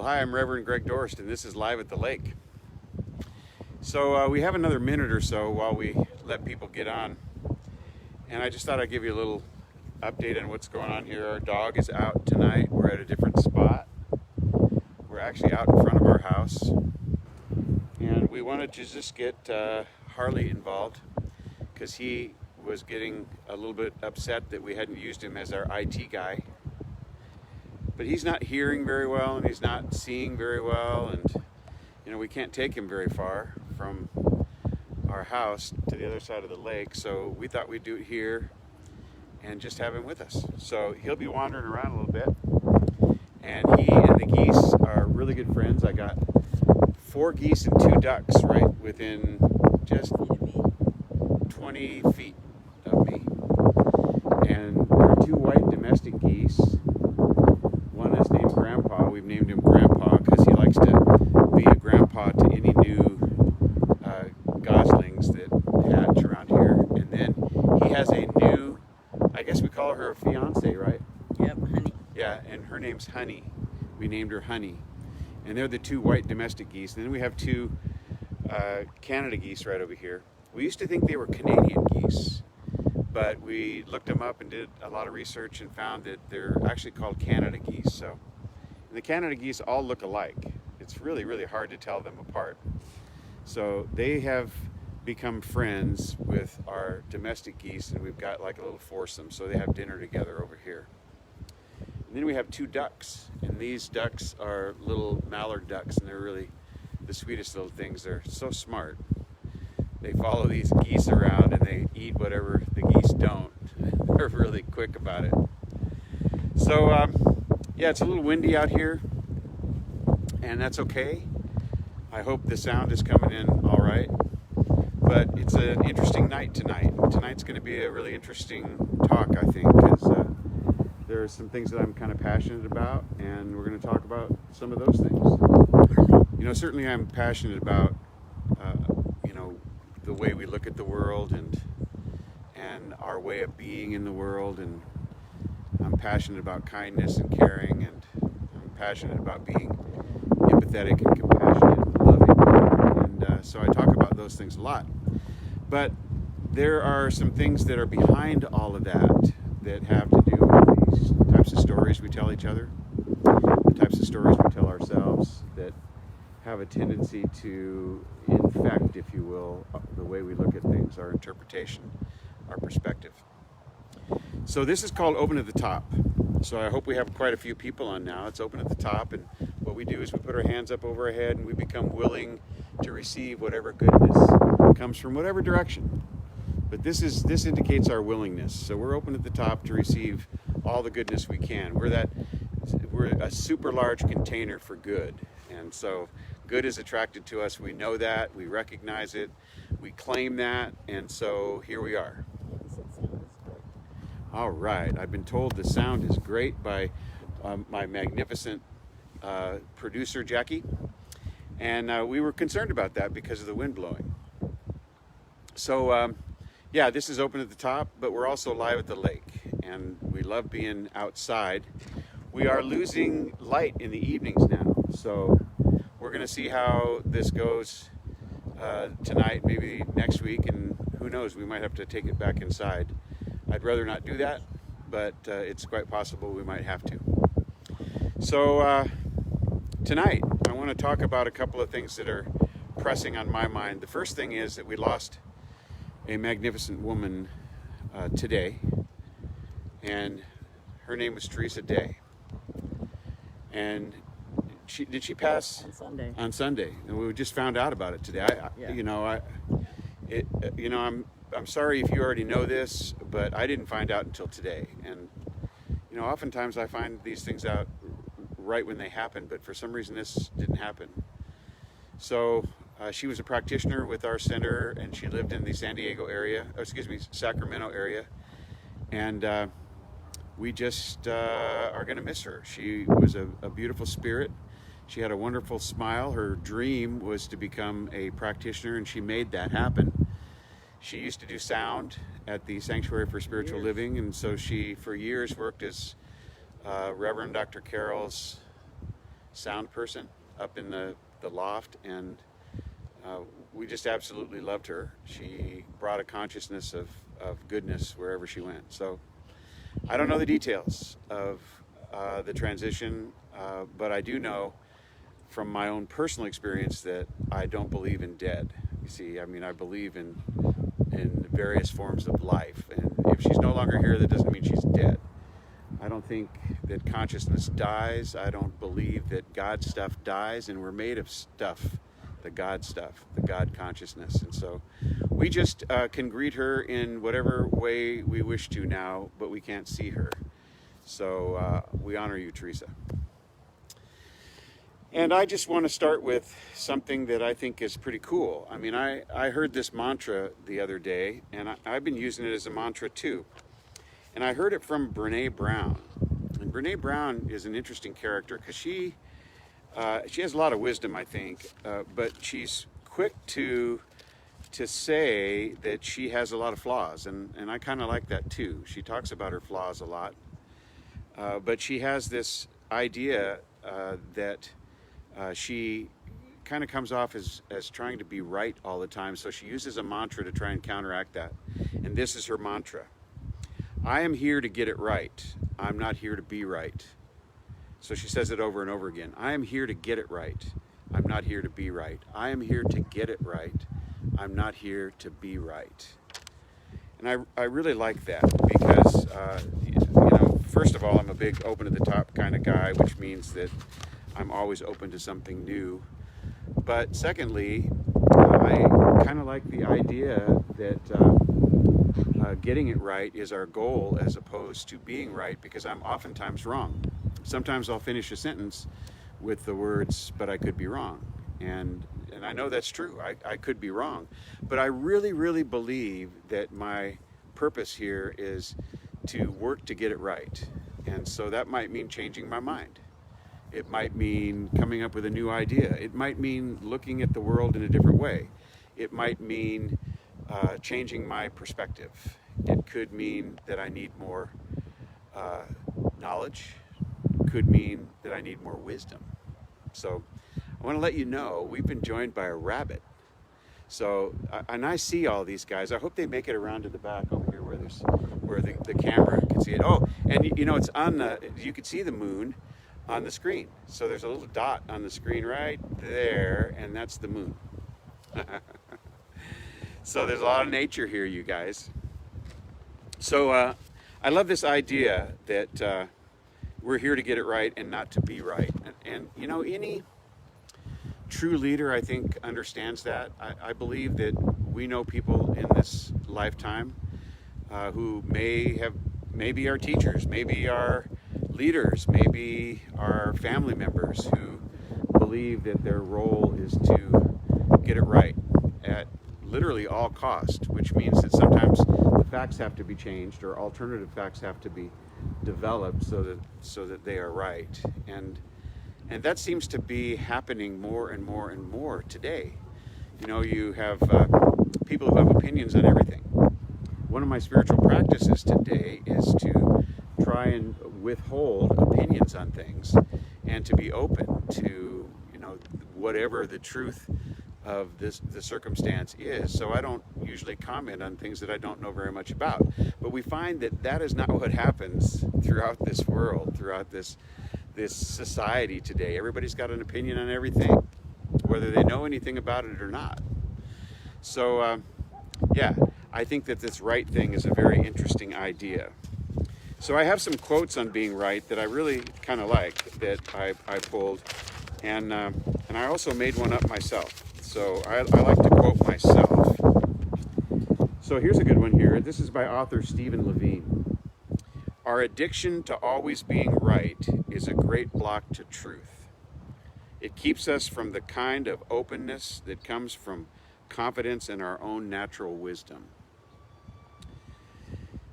Well, hi, I'm Reverend Greg Dorst, and this is Live at the Lake. So we have another minute or so while we let people get on. And I just thought I'd give you a little update on what's going on here. Our dog is out tonight. We're at a different spot. We're actually out in front of our house. And we wanted to just get Harley involved because he was getting a little bit upset that we hadn't used him as our IT guy. But he's not hearing very well and he's not seeing very well, and we can't take him very far from our house to the other side of the lake, so we thought we'd do it here and just have him with us. So he'll be wandering around a little bit, and he and the geese are really good friends. I got 4 geese and 2 ducks right within just 20 feet of me, and there are 2 white domestic geese. One is named Grandpa. We've named him Grandpa because he likes to be a grandpa to any new goslings that hatch around here. And then he has a new, I guess we call her a fiance, right? Yep, Honey. Yeah, and her name's Honey. We named her Honey. And they're the 2 white domestic geese. And then we have 2 Canada geese right over here. We used to think they were Canadian geese, but we looked them up and did a lot of research and found that they're actually called Canada geese. So, and the Canada geese all look alike. It's really, really hard to tell them apart. So they have become friends with our domestic geese, and we've got like a little foursome. So they have dinner together over here. And then we have 2 ducks, and these ducks are little mallard ducks, and they're really the sweetest little things. They're so smart. They follow these geese around and they eat whatever the geese don't. They're really quick about it. So yeah, it's a little windy out here, and that's okay. I hope the sound is coming in all right. But it's an interesting night tonight. Tonight's going to be a really interesting talk, I think, because there are some things that I'm kind of passionate about, and we're going to talk about some of those things. Certainly I'm passionate about the way we look at the world and our way of being in the world, and I'm passionate about kindness and caring, and I'm passionate about being empathetic and compassionate and loving, and so I talk about those things a lot. But there are some things that are behind all of that that have to do with these types of stories we tell each other, the types of stories we tell ourselves that have a tendency to infect, if you will, the way we look at things, our interpretation, our perspective. So this is called Open at the Top. So I hope we have quite a few people on now. It's Open at the Top, and what we do is we put our hands up over our head and we become willing to receive whatever goodness comes from whatever direction. But this indicates our willingness. So we're open at the top to receive all the goodness we can. We're a super large container for good. And so good is attracted to us. We know that, we recognize it, we claim that, and so here we are. All right, I've been told the sound is great by my magnificent producer, Jackie, and we were concerned about that because of the wind blowing. So yeah, this is Open at the Top, but we're also live at the lake, and we love being outside. We are losing light in the evenings now, so we're going to see how this goes tonight, maybe next week, and who knows, we might have to take it back inside. I'd rather not do that, but it's quite possible we might have to. So tonight, I want to talk about a couple of things that are pressing on my mind. The first thing is that we lost a magnificent woman today, and her name was Teresa Day. And did she pass on Sunday? On Sunday, and we just found out about it today. I'm sorry if you already know this, but I didn't find out until today. And oftentimes I find these things out right when they happen, but for some reason this didn't happen. So she was a practitioner with our center, and she lived in the Sacramento area, and we just are going to miss her. She was a beautiful spirit. She had a wonderful smile. Her dream was to become a practitioner, and she made that happen. She used to do sound at the Sanctuary for Spiritual Living, and so she, for years, worked as Reverend Dr. Carroll's sound person up in the loft, and we just absolutely loved her. She brought a consciousness of goodness wherever she went. So I don't know the details of the transition, but I do know from my own personal experience that I don't believe in dead. You see, I mean, I believe in various forms of life, and if she's no longer here, that doesn't mean she's dead. I don't think that consciousness dies. I don't believe that God stuff dies, and we're made of stuff, the God stuff, the God consciousness. And so we just can greet her in whatever way we wish to now, but we can't see her. So we honor you, Teresa. And I just want to start with something that I think is pretty cool. I mean, I heard this mantra the other day, and I've been using it as a mantra too. And I heard it from Brene Brown. And Brene Brown is an interesting character because she has a lot of wisdom, I think, but she's quick to say that she has a lot of flaws, and I kind of like that too. She talks about her flaws a lot, but she has this idea that she kind of comes off as trying to be right all the time, so she uses a mantra to try and counteract that. And this is her mantra: I am here to get it right. I'm not here to be right. So she says it over and over again. I am here to get it right. I'm not here to be right. I am here to get it right. I'm not here to be right. And I really like that because, first of all, I'm a big open to the top kind of guy, which means that I'm always open to something new. But secondly, I kind of like the idea that getting it right is our goal as opposed to being right, because I'm oftentimes wrong. Sometimes I'll finish a sentence with the words, but I could be wrong. And I know that's true. I could be wrong. But I really, really believe that my purpose here is to work to get it right. And so that might mean changing my mind. It might mean coming up with a new idea. It might mean looking at the world in a different way. It might mean changing my perspective. It could mean that I need more knowledge. Could mean that I need more wisdom. So I want to let you know we've been joined by a rabbit. So and I see all these guys. I hope they make it around to the back over here where the camera can see it. Oh, and it's on you can see the moon on the screen. So there's a little dot on the screen right there, and that's the moon. So there's a lot of nature here, you guys. So I love this idea that we're here to get it right and not to be right. And any true leader, I think, understands that. I believe that we know people in this lifetime who maybe our teachers, maybe our leaders, maybe our family members, who believe that their role is to get it right at literally all cost, which means that sometimes the facts have to be changed or alternative facts have to be developed so that they are right. And that seems to be happening more and more and more today. You have people who have opinions on everything. One of my spiritual practices today is to try and withhold opinions on things and to be open to whatever the truth of the circumstance is. So I don't usually comment on things that I don't know very much about. But we find that is not what happens throughout this world, throughout this society today. Everybody's got an opinion on everything, whether they know anything about it or not. So I think that this right thing is a very interesting idea. So I have some quotes on being right that I really kind of like that I pulled, and I also made one up myself. So I like to quote myself. So here's a good one here. This is by author Stephen Levine. Our addiction to always being right is a great block to truth. It keeps us from the kind of openness that comes from confidence in our own natural wisdom.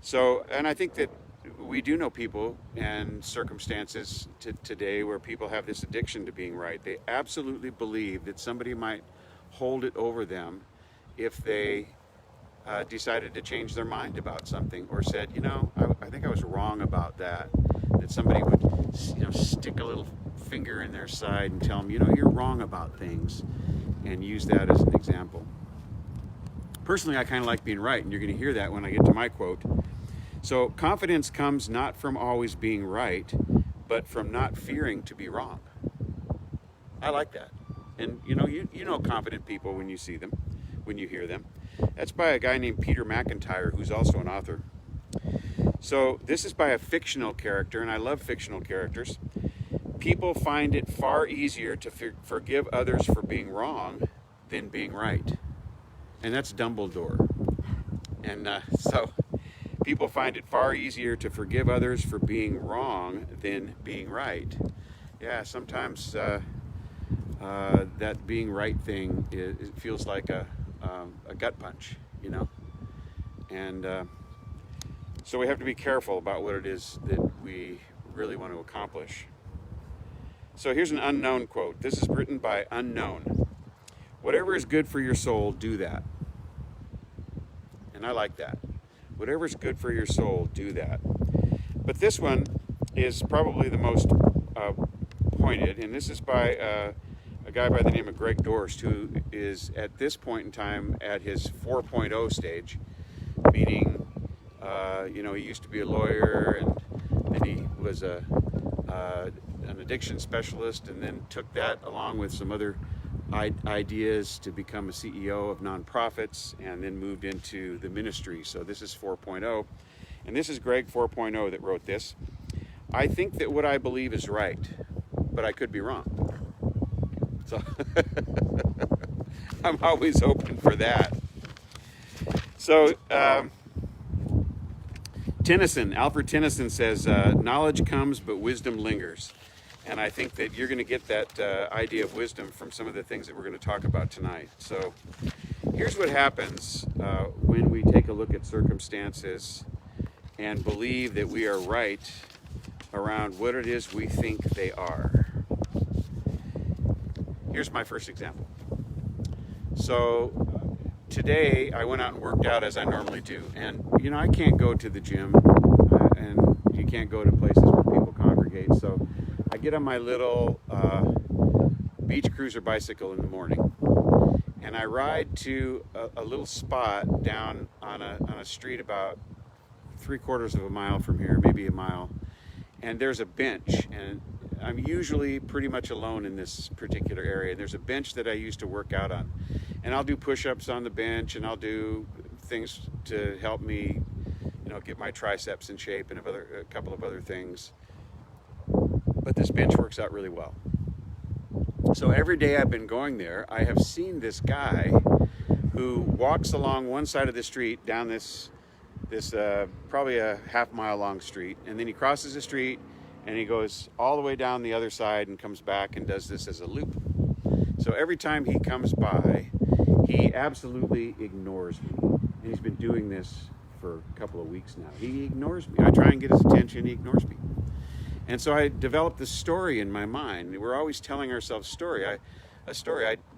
So, and I think that we do know people and circumstances today where people have this addiction to being right. They absolutely believe that somebody might hold it over them if they decided to change their mind about something, or said, I think I was wrong about that somebody would stick a little finger in their side and tell them, you're wrong about things, and use that as an example. Personally, I kind of like being right, and you're going to hear that when I get to my quote. So confidence comes not from always being right, but from not fearing to be wrong. I like that. And you know confident people when you see them, when you hear them. That's by a guy named Peter McIntyre, who's also an author. So this is by a fictional character, and I love fictional characters. People find it far easier to forgive others for being wrong than being right. And that's Dumbledore. And so people find it far easier to forgive others for being wrong than being right. Yeah, sometimes that being right thing, it feels like a gut punch, And so we have to be careful about what it is that we really want to accomplish. So here's an Unknown quote. This is written by Unknown. Whatever is good for your soul, do that. And I like that. Whatever is good for your soul, do that. But this one is probably the most pointed, and this is by a guy by the name of Greg Dorst, who is at this point in time at his 4.0 stage, meaning, he used to be a lawyer, and then he was an addiction specialist, and then took that along with some other ideas to become a CEO of nonprofits, and then moved into the ministry. So this is 4.0, and this is Greg 4.0 that wrote this. I think that what I believe is right, but I could be wrong. So I'm always open for that. So Alfred Tennyson says, knowledge comes, but wisdom lingers. And I think that you're going to get that idea of wisdom from some of the things that we're going to talk about tonight. So here's what happens when we take a look at circumstances and believe that we are right around what it is we think they are. Here's my first example. So today I went out and worked out as I normally do. And, I can't go to the gym, and you can't go to places where people congregate. So I get on my little beach cruiser bicycle in the morning, and I ride to a little spot down on a street about 3/4 of a mile from here, maybe a mile, and there's a bench, and I'm usually pretty much alone in this particular area. There's a bench that I used to work out on, and I'll do push-ups on the bench, and I'll do things to help me, get my triceps in shape, and a couple of other things. But this bench works out really well. So every day I've been going there, I have seen this guy who walks along one side of the street down this probably a half-mile long street, and then he crosses the street and he goes all the way down the other side and comes back and does this as a loop. So every time he comes by, he absolutely ignores me. And he's been doing this for a couple of weeks now. He ignores me. I try and get his attention, he ignores me. And so I developed this story in my mind. We're always telling ourselves a story. I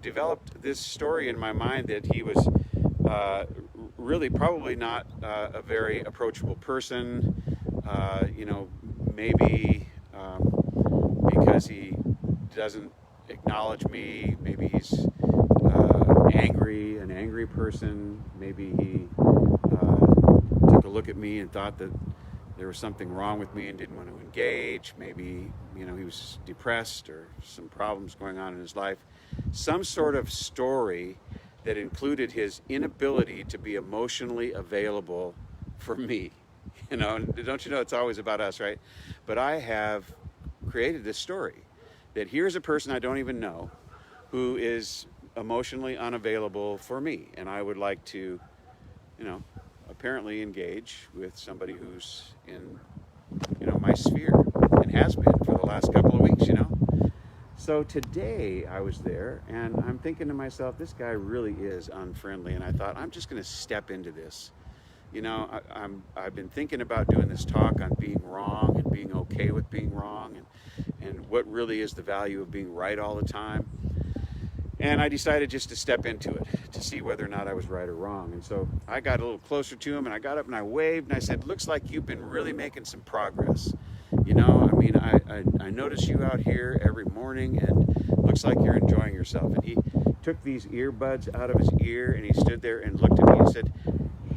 developed this story in my mind that he was really probably not a very approachable person. Maybe because he doesn't acknowledge me. Maybe he's an angry person. Maybe he took a look at me and thought that there was something wrong with me and didn't want to engage. Maybe, he was depressed or some problems going on in his life. Some sort of story that included his inability to be emotionally available for me. Don't you know it's always about us, right? But I have created this story that here's a person I don't even know who is emotionally unavailable for me. And I would like to, apparently engage with somebody who's in, my sphere, and has been for the last couple of weeks, So today I was there, and I'm thinking to myself, this guy really is unfriendly, and I thought, I'm just going to step into this. I've been thinking about doing this talk on being wrong and being okay with being wrong, and what really is the value of being right all the time. And I decided just to step into it to see whether or not I was right or wrong. And so I got a little closer to him, and I got up and I waved, and I said, looks like you've been really making some progress. mean, I notice you out here every morning, and looks like you're enjoying yourself." And he took these earbuds out of his ear, and he stood there and looked at me and said,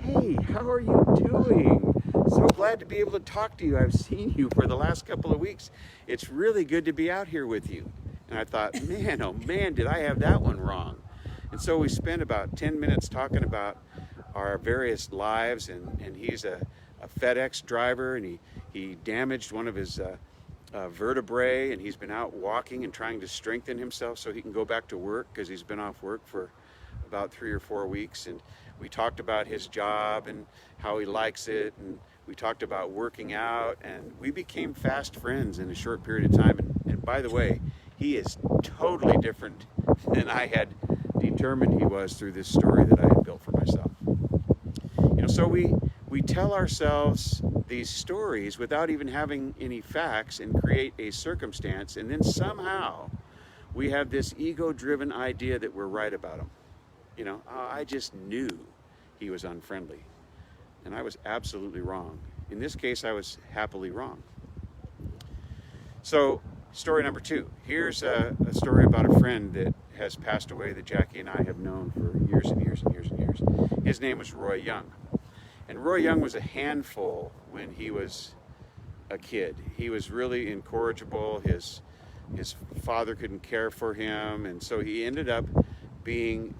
"Hey, how are you doing? So glad to be able to talk to you. I've seen you for the last couple of weeks. It's really good to be out here with you." And I thought, man, oh man, did I have that one wrong? And so we spent about 10 minutes talking about our various lives, and he's a FedEx driver, and he damaged one of his vertebrae, and he's been out walking and trying to strengthen himself so he can go back to work, because he's been off work for about 3 or 4 weeks. And we talked about his job and how he likes it, and we talked about working out, and we became fast friends in a short period of time. And by the way, he is totally different than I had determined he was through this story that I had built for myself. You know, so we tell ourselves these stories without even having any facts, and create a circumstance, and then somehow we have this ego-driven idea that we're right about him. You know, "Oh, I just knew he was unfriendly." And I was absolutely wrong. In this case, I was happily wrong. So, story number 2. Here's a story about a friend that has passed away that Jackie and I have known for years and years and years and years. His name was Roy Young. And Roy Young was a handful when he was a kid. He was really incorrigible. His father couldn't care for him, and so he ended up being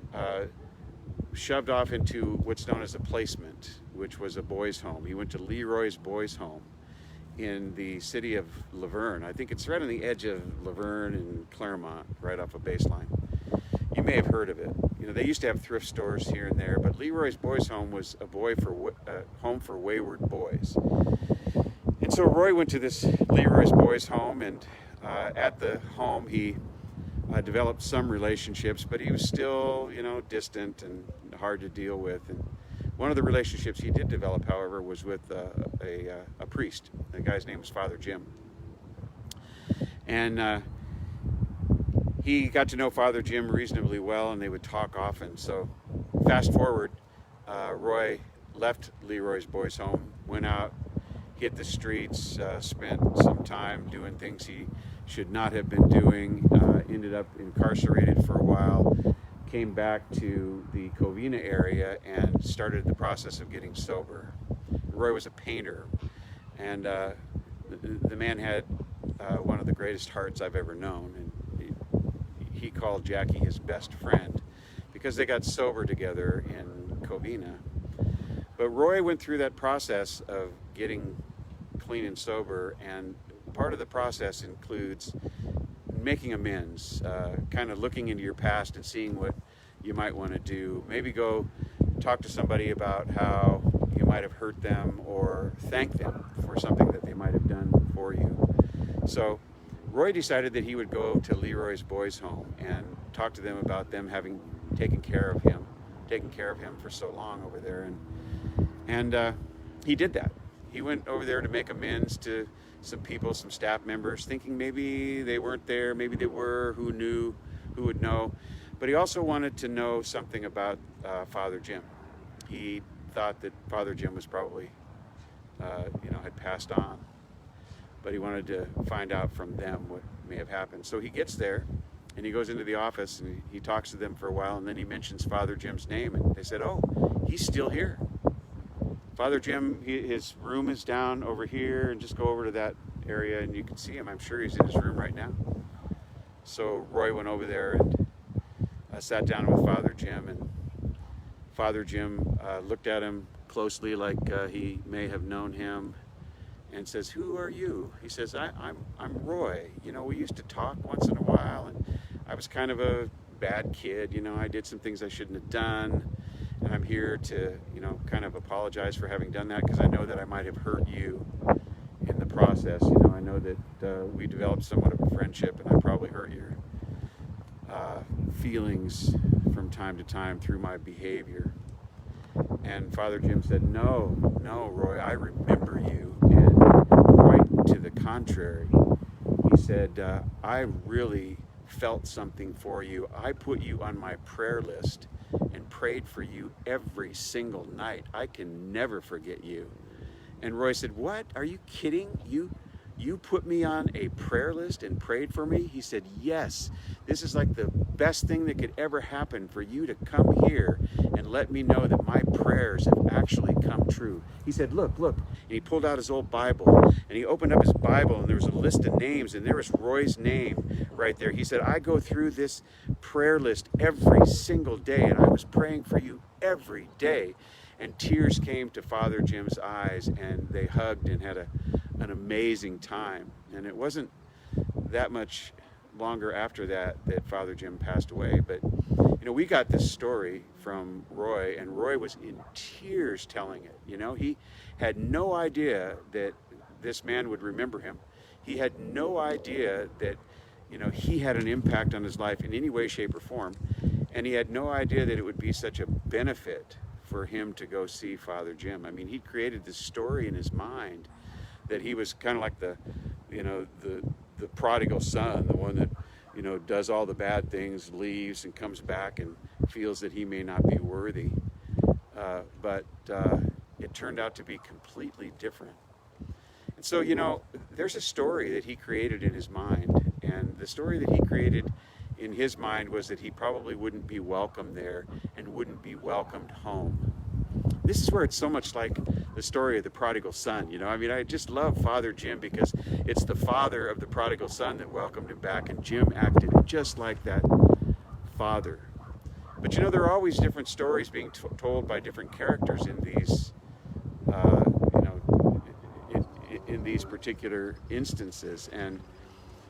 shoved off into what's known as a placement, which was a boys' home. He went to Leroy's Boys' Home in the city of Laverne. I think it's right on the edge of Laverne and Claremont, right off of Baseline. You may have heard of it. You know, they used to have thrift stores here and there, but Leroy's Boys' Home was a home for wayward boys. And so Roy went to this Leroy's Boys' Home, and at the home he developed some relationships, but he was still, you know, distant and hard to deal with. And one of the relationships he did develop, however, was with a priest. The guy's name was Father Jim. And he got to know Father Jim reasonably well, and they would talk often. So fast forward, Roy left Leroy's Boys' Home, went out, hit the streets, spent some time doing things he should not have been doing, ended up incarcerated for a while, came back to the Covina area and started the process of getting sober. Roy was a painter, and the man had one of the greatest hearts I've ever known, and he called Jackie his best friend because they got sober together in Covina. But Roy went through that process of getting clean and sober, and part of the process includes making amends, kind of looking into your past and seeing what you might want to do. Maybe go talk to somebody about how you might have hurt them, or thank them for something that they might have done for you. So Roy decided that he would go to Leroy's Boys' Home and talk to them about them having taken care of him for so long over there. And he did that. He went over there to make amends to some people, some staff members, thinking maybe they weren't there, maybe they were, who knew, who would know. But he also wanted to know something about Father Jim. He thought that Father Jim was probably, had passed on. But he wanted to find out from them what may have happened. So he gets there, and he goes into the office, and he talks to them for a while, and then he mentions Father Jim's name, and they said, "Oh, he's still here. Father Jim, his room is down over here, and just go over to that area and you can see him. I'm sure he's in his room right now." So Roy went over there and sat down with Father Jim, and Father Jim looked at him closely, like he may have known him, and says, "Who are you?" He says, I'm Roy. You know, we used to talk once in a while, and I was kind of a bad kid. You know, I did some things I shouldn't have done. And I'm here to, kind of apologize for having done that, because I know that I might have hurt you in the process. I know that we developed somewhat of a friendship, and I probably hurt your feelings from time to time through my behavior. And Father Jim said, no, Roy, I remember you. And quite to the contrary, he said, I really felt something for you. I put you on my prayer list and prayed for you every single night. I can never forget you. And Roy said, "What? Are you kidding? You you put me on a prayer list and prayed for me? He said, yes, this is like the best thing that could ever happen for you to come here and let me know that my prayers have actually come true. He said, look, look. And he pulled out his old Bible and he opened up his Bible and there was a list of names and there was Roy's name right there. He said, I go through this prayer list every single day and I was praying for you every day. And tears came to Father Jim's eyes and they hugged and had an amazing time. And it wasn't that much longer after that Father Jim passed away. But you know, we got this story from Roy, and Roy was in tears telling it. You know, he had no idea that this man would remember him. He had no idea that, you know, he had an impact on his life in any way, shape, or form. And he had no idea that it would be such a benefit for him to go see Father Jim. I mean, he created this story in his mind that he was kind of like the prodigal son, the one that, you know, does all the bad things, leaves and comes back and feels that he may not be worthy. But it turned out to be completely different. And so, you know, there's a story that he created in his mind. And the story that he created in his mind was that he probably wouldn't be welcome there and wouldn't be welcomed home. This is where it's so much like the story of the prodigal son. You know, I mean, I just love Father Jim because it's the father of the prodigal son that welcomed him back, and Jim acted just like that father. But you know, there are always different stories being told by different characters in these, in these particular instances. And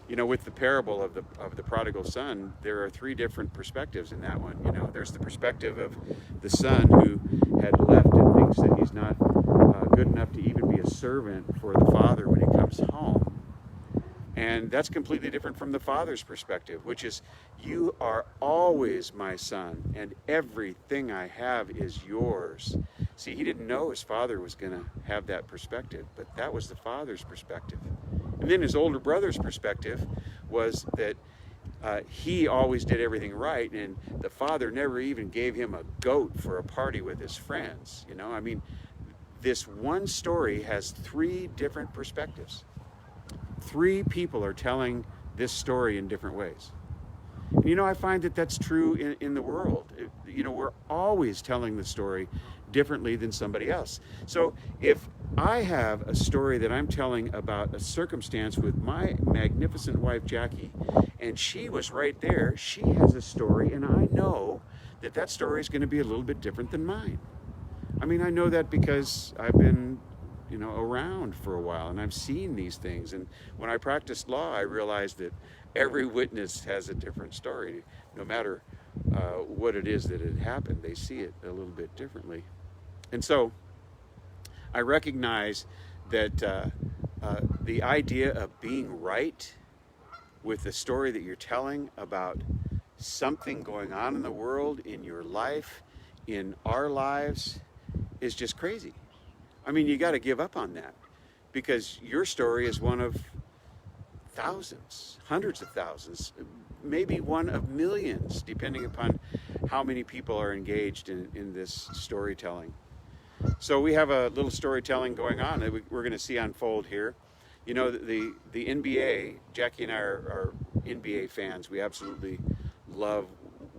you know, with the parable of the prodigal son, there are three different perspectives in that one. You know, there's the perspective of the son who had left and thinks that he's not good enough to even be a servant for the father when he comes home. And that's completely different from the father's perspective, which is, you are always my son, and everything I have is yours. See, he didn't know his father was going to have that perspective, but that was the father's perspective. And then his older brother's perspective was that he always did everything right, and the father never even gave him a goat for a party with his friends. You know, I mean, this one story has three different perspectives. Three people are telling this story in different ways. And you know, I find that that's true in the world. You know, we're always telling the story differently than somebody else. So if I have a story that I'm telling about a circumstance with my magnificent wife, Jackie, and she was right there, she has a story, and I know that that story is going to be a little bit different than mine. I mean, I know that because I've been, you know, around for a while, and I've seen these things. And when I practiced law, I realized that every witness has a different story. No matter what it is that had happened, they see it a little bit differently. And so I recognize that the idea of being right with the story that you're telling about something going on in the world, in your life, in our lives, is just crazy. I mean, you got to give up on that, because your story is one of thousands, hundreds of thousands, maybe one of millions, depending upon how many people are engaged in this storytelling. So we have a little storytelling going on that we're going to see unfold here. You know, the NBA, Jackie and I are NBA fans. We absolutely love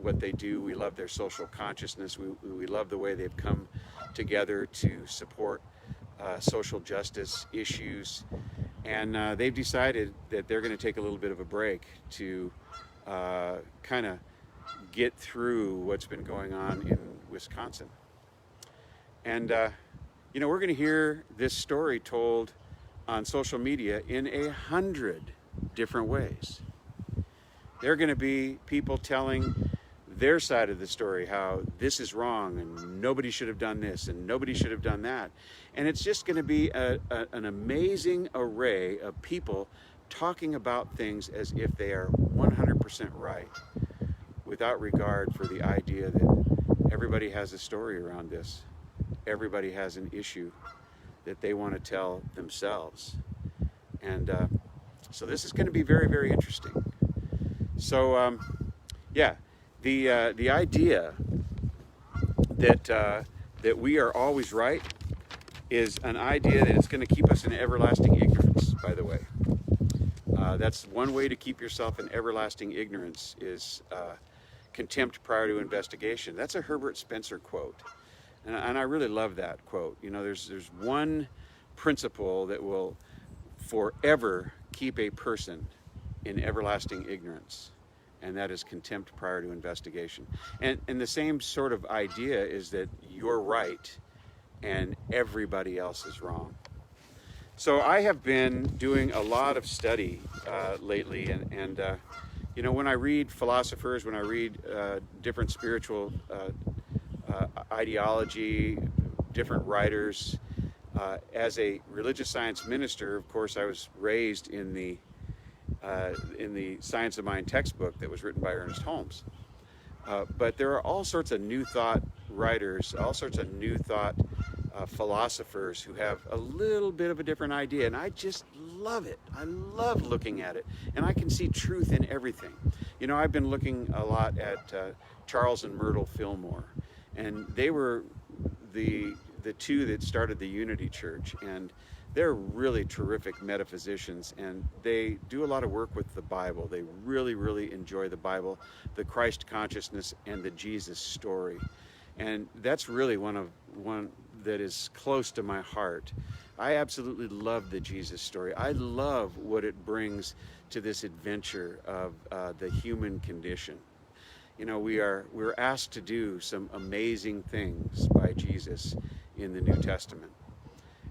what they do. We love their social consciousness. We love the way they've come together to support social justice issues. And they've decided that they're going to take a little bit of a break to kind of get through what's been going on in Wisconsin. And, you know, we're going to hear this story told on social media in 100 different ways. There are going to be people telling their side of the story, how this is wrong and nobody should have done this and nobody should have done that. And it's just going to be an amazing array of people talking about things as if they are 100% right, without regard for the idea that everybody has a story around this. Everybody has an issue that they want to tell themselves. And so this is going to be very, very interesting. So, yeah, the idea that we are always right is an idea that is going to keep us in everlasting ignorance, by the way. That's one way to keep yourself in everlasting ignorance is contempt prior to investigation. That's a Herbert Spencer quote. And I really love that quote. You know, there's one principle that will forever keep a person in everlasting ignorance, and that is contempt prior to investigation. And the same sort of idea is that you're right and everybody else is wrong. So I have been doing a lot of study lately, and you know, when I read philosophers, when I read different spiritual ideology, different writers, as a religious science minister, of course, I was raised in the Science of Mind textbook that was written by Ernest Holmes. But there are all sorts of new thought writers, all sorts of new thought philosophers who have a little bit of a different idea, and I just love it. I love looking at it, and I can see truth in everything. You know, I've been looking a lot at Charles and Myrtle Fillmore, and they were the two that started the Unity Church, and they're really terrific metaphysicians, and they do a lot of work with the Bible. They really enjoy the Bible, the Christ consciousness, and the Jesus story. And that's really one that is close to my heart. I absolutely love the Jesus story. I love what it brings to this adventure of the human condition. You know, we're asked to do some amazing things by Jesus in the New Testament.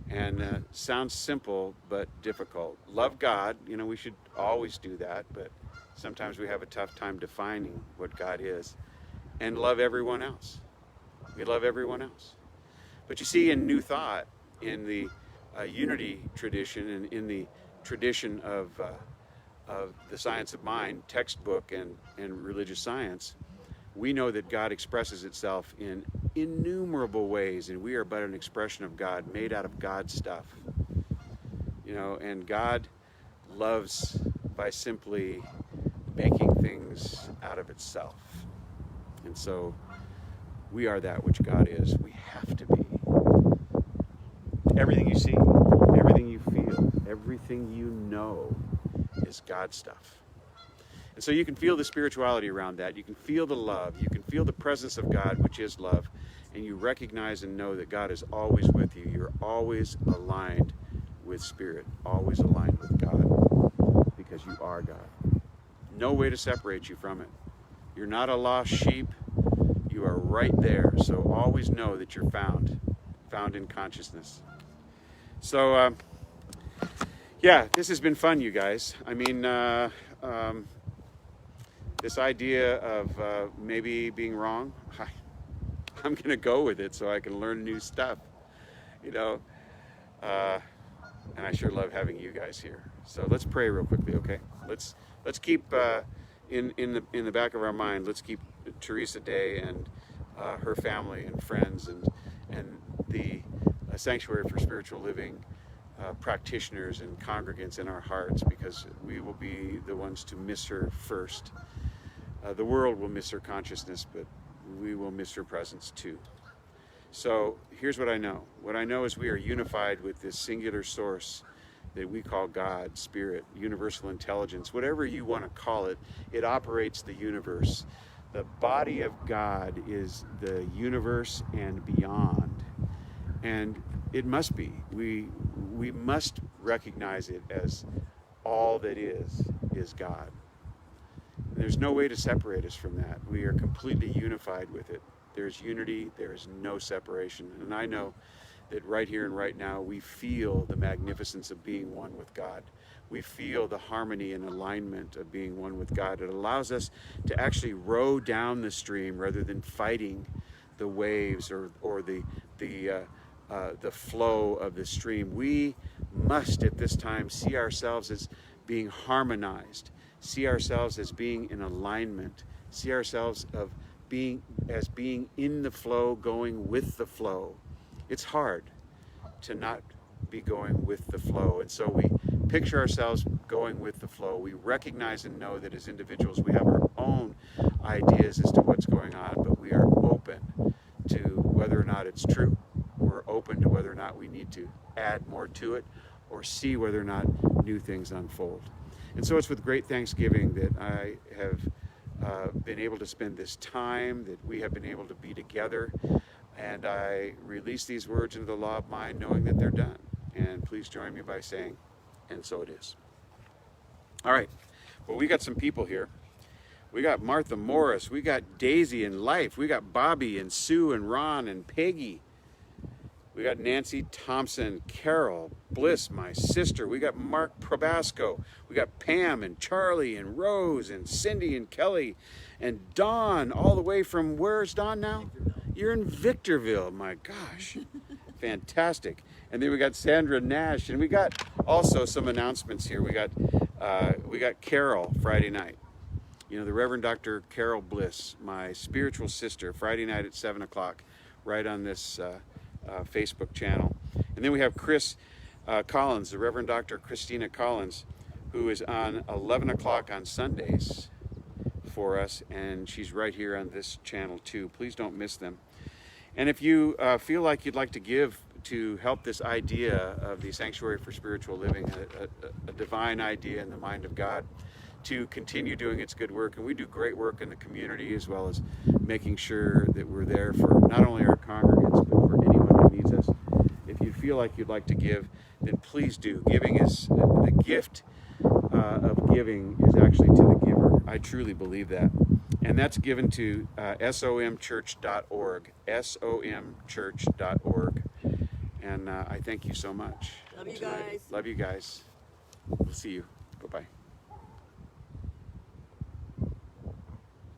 And sounds simple, but difficult. Love God, you know, we should always do that, but sometimes we have a tough time defining what God is. And love everyone else. We love everyone else. But you see, in New Thought, in the Unity tradition, and in the tradition of the Science of Mind textbook and religious science, we know that God expresses itself in innumerable ways, and we are but an expression of God, made out of God's stuff. You know, and God loves by simply making things out of itself. And so we are that which God is. We have to be. Everything you see, everything you feel, everything you know is God stuff. And so you can feel the spirituality around that. You can feel the love. You can feel the presence of God, which is love. And you recognize and know that God is always with you. You're always aligned with Spirit, always aligned with God, because you are God. No way to separate you from it. You're not a lost sheep. You are right there. So always know that you're found in consciousness. So, yeah, this has been fun, you guys. I mean, this idea of maybe being wrong, I'm going to go with it so I can learn new stuff, you know. And I sure love having you guys here. So let's pray real quickly, okay? Let's keep in the back of our mind. Let's keep Teresa Day and her family and friends and the Sanctuary for Spiritual Living practitioners and congregants in our hearts, because we will be the ones to miss her first. The world will miss her consciousness, but we will miss her presence too. So here's what I know. What I know is we are unified with this singular source that we call God, Spirit, universal intelligence, whatever you want to call it. It operates the universe. The body of God is the universe and beyond. And it must be. We must recognize it as all that is God. And there's no way to separate us from that. We are completely unified with it. There's unity, there is no separation. And I know that right here and right now, we feel the magnificence of being one with God. We feel the harmony and alignment of being one with God. It allows us to actually row down the stream rather than fighting the waves or the flow of the stream. We must at this time see ourselves as being harmonized, see ourselves as being in alignment, see ourselves as being in the flow, going with the flow. It's hard to not be going with the flow, and so we picture ourselves going with the flow. We recognize and know that as individuals we have our own ideas as to what's going on, but we are open to whether or not it's true. We're open to whether or not we need to add more to it, or see whether or not new things unfold. And so it's with great thanksgiving that I have been able to spend this time, that we have been able to be together, and I release these words into the law of mind knowing that they're done. And please join me by saying, and so it is. All right, well, we got some people here. We got Martha Morris, we got Daisy and Life, we got Bobby and Sue and Ron and Peggy. We got Nancy Thompson, Carol, Bliss, my sister. We got Mark Probasco. We got Pam and Charlie and Rose and Cindy and Kelly and Dawn, all the way from, where's Dawn now? You're in Victorville, my gosh. Fantastic. And then we got Sandra Nash, and we got also some announcements here. We got Carol Friday night. You know, the Reverend Dr. Carol Bliss, my spiritual sister, Friday night at 7 o'clock, right on this Facebook channel. And then we have Chris Collins, the Reverend Dr. Christina Collins, who is on 11 o'clock on Sundays for us, and she's right here on this channel too. Please don't miss them. And if you feel like you'd like to give to help this idea of the Sanctuary for Spiritual Living, a divine idea in the mind of God, to continue doing its good work, and we do great work in the community as well as making sure that we're there for not only our congregants but for anyone who needs us. If you feel like you'd like to give, then please do. Giving is the gift of giving is actually to the giver. I truly believe that. And that's given to somchurch.org, somchurch.org. And I thank you so much. Love you guys. Love you guys. We'll see you. Bye-bye.